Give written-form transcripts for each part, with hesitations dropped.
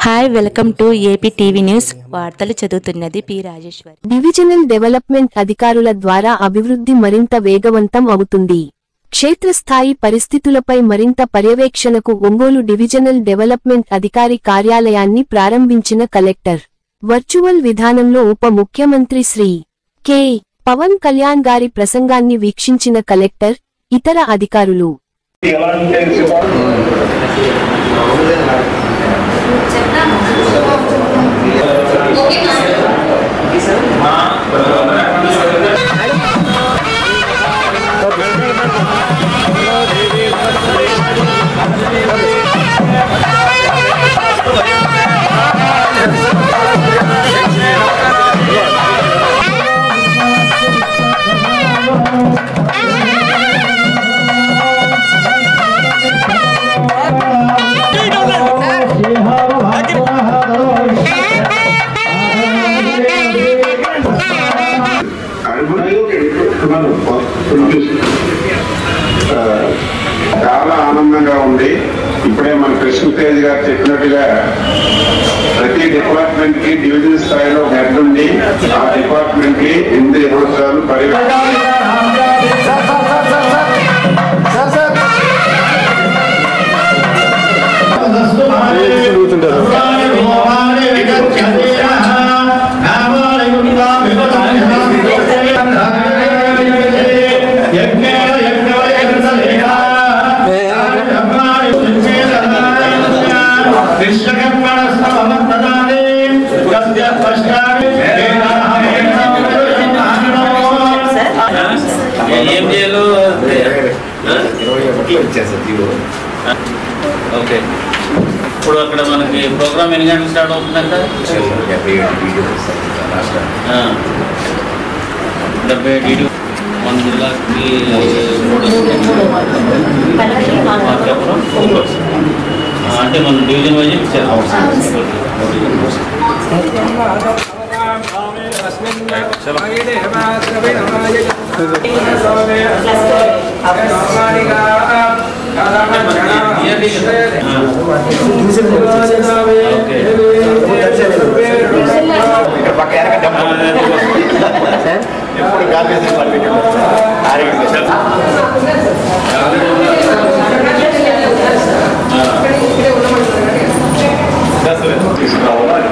Hi, welcome to AP TV news. వార్తలు చదువుతున్నది P Rajeshwari. Divisional development అధికారుల ద్వారా అభివృద్ధి మరింత వేగవంతం అవుతుంది. క్షేత్రస్థాయి పరిస్థితులపై మరింత పర్యవేక్షణకు ఒంగోలు డివిజనల్ డెవలప్మెంట్ అధికారి కార్యాలయాన్ని ప్రారంభించిన కలెక్టర్. వర్చువల్ విధానంలో ఉప ముఖ్యమంత్రి శ్రీ కె. పవన్ కళ్యాణ్ గారి ప్రసంగాన్ని వీక్షించిన కలెక్టర్, ఇతర అధికారులు. చాలా ఆనందంగా ఉంది. ఇప్పుడే మన కృష్ణతేజ్ గారు చెప్పినట్టుగా ప్రతి డిపార్ట్మెంట్ కి డివిజన్ స్థాయిలో హెడ్ ఉండి ఆ డిపార్ట్మెంట్ కి 8 సంవత్సరాలు ఓకే. ఇప్పుడు అక్కడ మనకి ప్రోగ్రామ్ ఎన్ని గంటలు స్టార్ట్ అవుతుందంట? 70 DD 1 జిల్లాకి 3 అంటే మనం డివిజన్ వైజ్ ఇచ్చారు.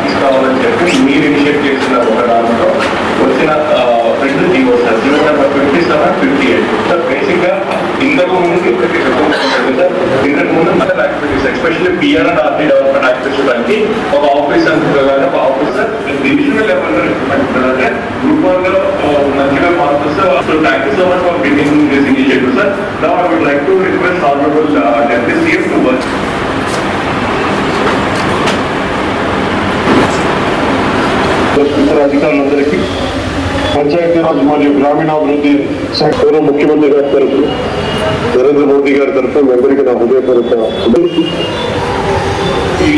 తీసుకోవాలని చెప్పి మీరు ఇనిషియేట్ చేసిన ఒక దాంట్లో వచ్చిన 2 GOs sir, GO number 57, 58. Sir basic గా ఇంతకు ముందు ఇంతకు ముందు mother activities especially PR and RT development activities దానికి ఒక ఆఫీస్ అనుకోగానే ఒక ఆఫీసర్ డివిజనల్ లెవెల్ లో ఇంప్లిమెంట్ అంటే గ్రూప్ 1 లో మంచిగా marks. So thank you so much for beginning this initiative sir. Now I would like to request honourable deputy CM to work. అధికారులందరికీ పంచాయతీరాజ్ మరియు గ్రామీణాభివృద్ధి శాఖ ముఖ్యమంత్రి గారి తరఫు, నరేంద్ర మోదీ గారి తరఫు అందరికీ నా హృదయపూర్వక ఈ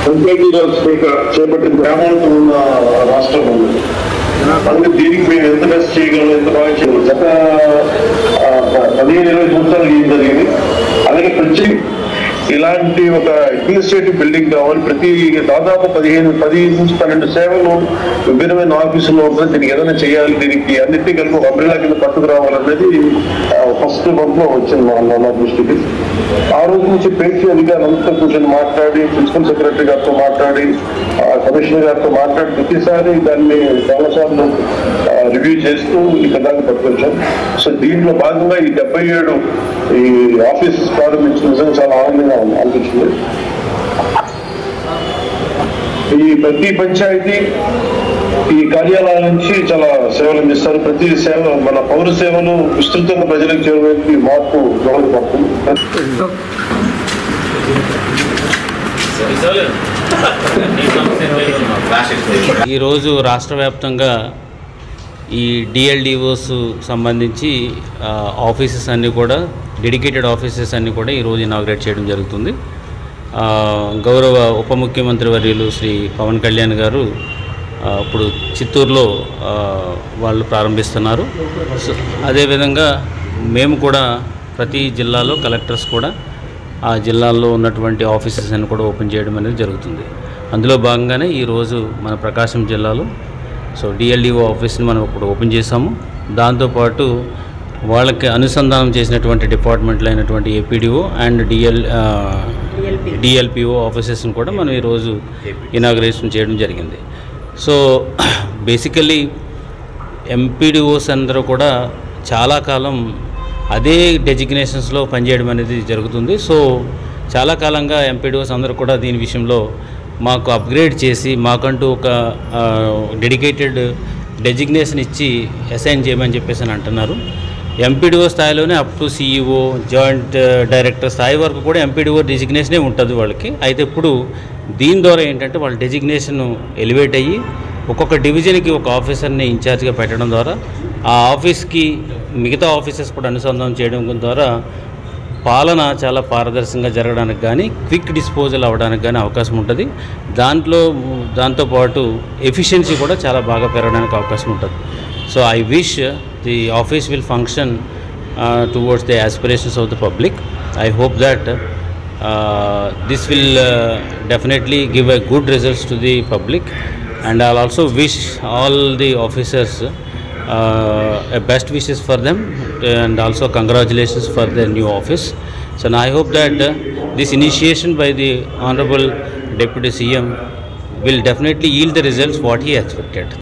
పంచాయతీరాజ్ శాఖ చేపట్టిన గ్రామాలతో ఉన్న రాష్ట్రం ఉంది. అందుకే దీనికి మేము ఎంత బెస్ట్ చేయగలం, ఎంత బాగా చేయగలం. గత 15-20 సంవత్సరాలు ఏం జరిగింది. అలాగే ప్రత్యేక ఇలాంటి ఒక అడ్మినిస్ట్రేటివ్ బిల్డింగ్ కావాలి. ప్రతి దాదాపు 10-12 సేవలు విభిన్నమైన ఆఫీసుల్లో ఉంటుంది. దీనికి ఏదైనా చేయాలి, దీనికి అన్నింటినీ కలిపి ఒక అంబ్రెలా కింద పట్టుకు రావాలనేది ఫస్ట్ మంత్ లో వచ్చింది మా దృష్టికి. ఆ రోజు నుంచి పేసీ అధికారులంతా కూర్చొని మాట్లాడి, ప్రిన్సిపల్ సెక్రటరీ గారితో మాట్లాడి, కమిషనర్ గారితో మాట్లాడి ప్రతిసారి దాన్ని చాలాసార్లు రివ్యూ చేస్తూ ఇక్కడ దాకా పట్టుకొచ్చాం. సో దీంట్లో భాగంగా ఈ 77 ఈ ఆఫీస్ ప్రారంభించిన నిజంగా చాలా ఆనందంగా అనిపించింది. ఈ ప్రతి పంచాయతీ ఈ కార్యాలయాల నుంచి చాలా సేవలు అందిస్తారు. ప్రతి సేవ మన పౌర సేవలు విస్తృతంగా ప్రజలకు చేరువైపు మార్పు దోహదపడుతుంది. ఈరోజు రాష్ట్ర వ్యాప్తంగా ఈ డిఎల్డిఓస్ సంబంధించి ఆఫీసెస్ అన్నీ కూడా, డెడికేటెడ్ ఆఫీసెస్ అన్నీ కూడా ఈరోజు ఇనాగ్రేట్ చేయడం జరుగుతుంది. గౌరవ ఉప ముఖ్యమంత్రి వర్యులు శ్రీ పవన్ కళ్యాణ్ గారు ఇప్పుడు చిత్తూరులో వాళ్ళు ప్రారంభిస్తున్నారు. అదేవిధంగా మేము కూడా ప్రతి జిల్లాలో కలెక్టర్స్ కూడా ఆ జిల్లాల్లో ఉన్నటువంటి ఆఫీసెస్ అని కూడా ఓపెన్ చేయడం అనేది జరుగుతుంది. అందులో భాగంగానే ఈరోజు మన ప్రకాశం జిల్లాలో సో డిఎల్డిఓ ఆఫీస్ని మనం ఇప్పుడు ఓపెన్ చేసాము. దాంతోపాటు వాళ్ళకి అనుసంధానం చేసినటువంటి డిపార్ట్మెంట్లు అయినటువంటి ఏపీడీఓ అండ్ డిఎల్పిఓ ఆఫీసెస్ని కూడా మనం ఈరోజు ఇనాగ్రేషన్ చేయడం జరిగింది. సో బేసికలీ ఎంపీడీఓస్ అందరూ కూడా చాలా కాలం అదే డెజిగ్నేషన్స్లో పనిచేయడం అనేది జరుగుతుంది. సో చాలా కాలంగా ఎంపీడీఓస్ అందరూ కూడా దీని విషయంలో మాకు అప్గ్రేడ్ చేసి మాకంటూ ఒక డెడికేటెడ్ డెజిగ్నేషన్ ఇచ్చి అసైన్ చేయమని చెప్పేసి అని అంటున్నారు. ఎంపీడీఓ స్థాయిలోనే up to CEO joint director స్థాయి వరకు కూడా ఎంపీడీఓ డెజిగ్నేషనే ఉంటుంది వాళ్ళకి. అయితే ఇప్పుడు దీని ద్వారా ఏంటంటే వాళ్ళ డెజిగ్నేషన్ ఎలివేట్ అయ్యి ఒక్కొక్క డివిజన్కి ఒక ఆఫీసర్ని ఇన్ఛార్జ్గా పెట్టడం ద్వారా ఆ ఆఫీస్కి మిగతా ఆఫీసెస్ కూడా అనుసంధానం చేయడం ద్వారా పాలన చాలా పారదర్శకంగా జరగడానికి కానీ క్విక్ డిస్పోజల్ అవ్వడానికి కానీ అవకాశం ఉంటుంది. దాంతోపాటు ఎఫిషియన్సీ కూడా చాలా బాగా పెరగడానికి అవకాశం ఉంటుంది. So I wish the office will function towards the aspirations of the public. I hope that this will definitely give a good results to the public, and I'll also wish all the officers a best wishes for them, and also congratulations for their new office. So now I hope that this initiation by the Honorable Deputy CM will definitely yield the results what he expected.